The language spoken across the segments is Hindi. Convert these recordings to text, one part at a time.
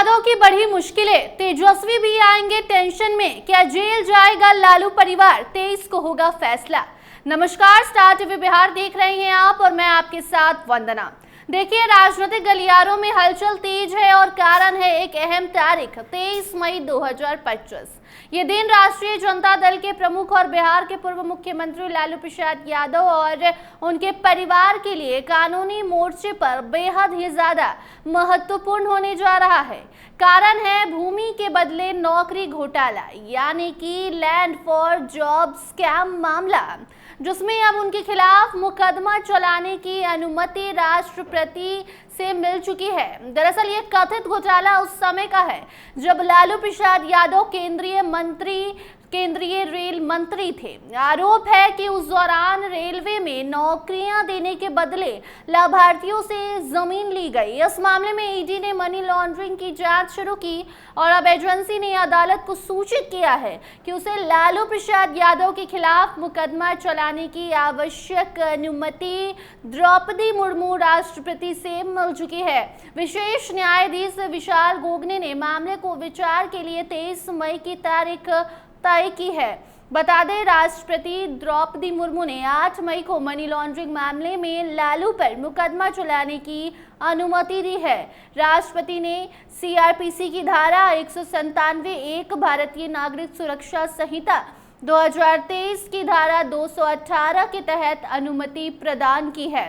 यादव की बढ़ी मुश्किलें, तेजस्वी भी आएंगे टेंशन में, क्या जेल जाएगा लालू परिवार, 23 को होगा फैसला। नमस्कार, स्टार टीवी बिहार देख रहे हैं आप और मैं आपके साथ वंदना। देखिए, राजनीतिक गलियारों में हलचल तेज है और कारण है एक अहम तारीख 23 मई 2025। ये दिन राष्ट्रीय जनता दल के प्रमुख और बिहार के पूर्व मुख्यमंत्री लालू प्रसाद यादव और उनके परिवार के लिए कानूनी मोर्चे पर बेहद ही ज्यादा महत्वपूर्ण होने जा रहा है। कारण है भूमि के बदले नौकरी घोटाला, यानी कि लैंड फॉर जॉब स्कैम मामला, जिसमें अब उनके खिलाफ मुकदमा चलाने की अनुमति राष्ट्रपति से मिल चुकी है। दरअसल ये कथित घोटाला उस समय का है जब लालू प्रसाद यादव केंद्रीय रेल मंत्री थे। आरोप है कि उस दौरान रेलवे में नौकरियां देने के बदले लाभार्थियों से जमीन ली गई। इस मामले में ईडी ने मनी लॉन्ड्रिंग की जांच शुरू की और अब एजेंसी ने अदालत को सूचित किया है कि उसे लालू प्रसाद यादव के खिलाफ मुकदमा चलाने की आवश्यक अनुमति द्रौपदी मुर्मू राष्ट्रपति से मिल चुकी है। विशेष न्यायाधीश विशाल गोगने ने मामले को विचार के लिए 23 मई की तारीख तय की है। बता दें, राष्ट्रपति द्रौपदी मुर्मू ने 8 मई को मनी लॉन्ड्रिंग मामले में लालू पर मुकदमा चलाने की अनुमति दी है। राष्ट्रपति ने सीआरपीसी की धारा 197(1) भारतीय नागरिक सुरक्षा संहिता 2023 की धारा 218 के तहत अनुमति प्रदान की है,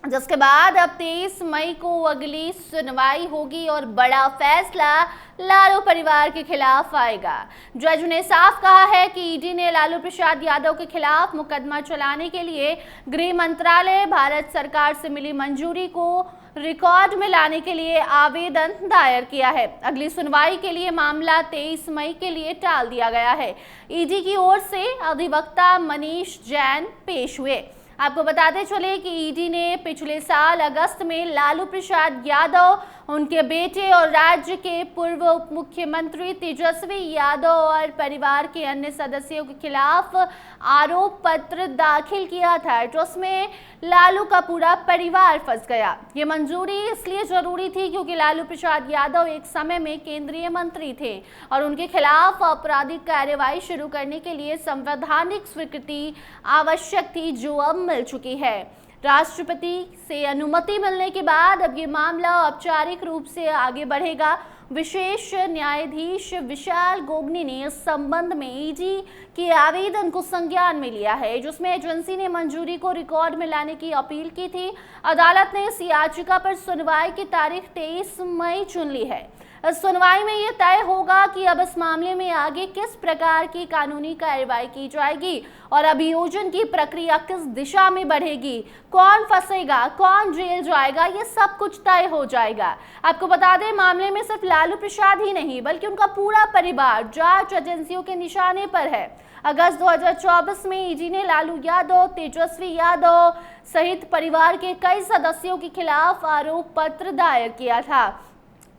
जिसके बाद अब 23 मई को अगली सुनवाई होगी और बड़ा फैसला लालू परिवार के खिलाफ आएगा। जज ने साफ कहा है कि ईडी ने लालू प्रसाद यादव के खिलाफ मुकदमा चलाने के लिए गृह मंत्रालय, भारत सरकार से मिली मंजूरी को रिकॉर्ड में लाने के लिए आवेदन दायर किया है। अगली सुनवाई के लिए मामला 23 मई के लिए टाल दिया गया है। ईडी की ओर से अधिवक्ता मनीष जैन पेश हुए। आपको बताते चले कि ईडी ने पिछले साल अगस्त में लालू प्रसाद यादव, उनके बेटे और राज्य के पूर्व उप मुख्यमंत्री तेजस्वी यादव और परिवार के अन्य सदस्यों के खिलाफ आरोप पत्र दाखिल किया था, जिसमें लालू का पूरा परिवार फंस गया। ये मंजूरी इसलिए जरूरी थी क्योंकि लालू प्रसाद यादव एक समय में केंद्रीय मंत्री थे और उनके खिलाफ आपराधिक कार्यवाही शुरू करने के लिए संवैधानिक स्वीकृति आवश्यक थी, जो अब मिल चुकी है। राष्ट्रपति से अनुमति मिलने के बाद अब ये मामला औपचारिक रूप से आगे बढ़ेगा। विशेष न्यायाधीश विशाल गोगने ने इस संबंध में ईडी के आवेदन को संज्ञान में लिया है, जिसमें एजेंसी ने मंजूरी को रिकॉर्ड में लाने की अपील की थी। अदालत ने इस याचिका पर सुनवाई की तारीख 23 मई चुन ली है। इस सुनवाई में यह तय होगा कि अब इस मामले में आगे किस प्रकार की कानूनी कार्रवाई की जाएगी और अभियोजन की प्रक्रिया किस दिशा में बढ़ेगी, कौन फंसेगा, कौन जेल जाएगा, ये सब कुछ तय हो जाएगा। आपको बता दें, मामले में सिर्फ लालू प्रसाद ही नहीं बल्कि उनका पूरा परिवार जांच एजेंसियों के निशाने पर है। अगस्त 2024 में ईडी ने लालू यादव, तेजस्वी यादव सहित परिवार के कई सदस्यों के खिलाफ आरोप पत्र दायर किया था।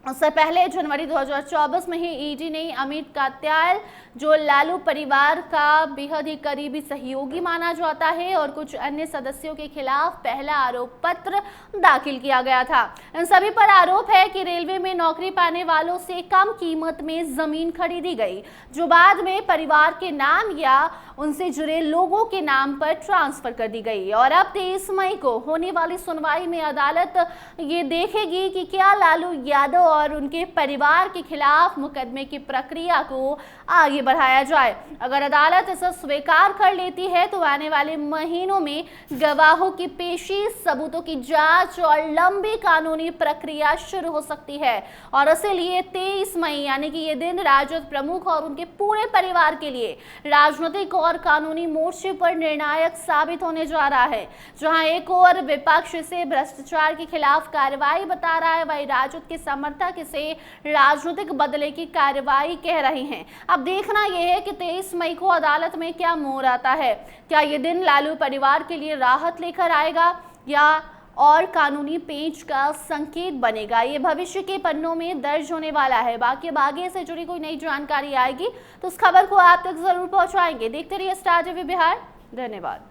उससे पहले जनवरी 2024 में ही ईडी ने अमित कात्याल, जो लालू परिवार का बेहद ही करीबी सहयोगी माना जाता है, और कुछ अन्य सदस्यों के खिलाफ पहला आरोप पत्र दाखिल किया गया था। इन सभी पर आरोप है कि रेलवे में नौकरी पाने वालों से कम कीमत में जमीन खरीदी गई, जो बाद में परिवार के नाम या उनसे जुड़े लोगों के नाम पर ट्रांसफर कर दी गई। और अब 23 मई को होने वाली सुनवाई में अदालत ये देखेगी कि क्या लालू यादव और उनके परिवार के खिलाफ मुकदमे की प्रक्रिया को आगे बढ़ाया जाए। अगर अदालत इसे स्वीकार कर लेती है तो आने वाले महीनों में गवाहों की पेशी, सबूतों की जांच और लंबी कानूनी प्रक्रिया शुरू हो सकती है। और इसीलिए 23 मई यानी कि ये दिन राजद प्रमुख और उनके पूरे परिवार के लिए राजनीतिक और कानूनी मोर्चे पर निर्णायक साबित होने जा रहा है। जहां एक और विपक्ष से भ्रष्टाचार के खिलाफ कार्रवाई बता रहा है, वही राजद के समर्थक इसे राजनीतिक बदले की कार्रवाई कह रहे हैं। अब देखना यह है कि 23 मई को अदालत में क्या मोड़ आता है। क्या ये दिन लालू परिवार के लिए राहत लेकर आएगा या और कानूनी पेंच का संकेत बनेगा, ये भविष्य के पन्नों में दर्ज होने वाला है। बाकी अब आगे से जुड़ी कोई नई जानकारी आएगी तो उस खबर को आप तक जरूर पहुंचाएंगे। देखते रहिए स्टार टीवी बिहार। धन्यवाद।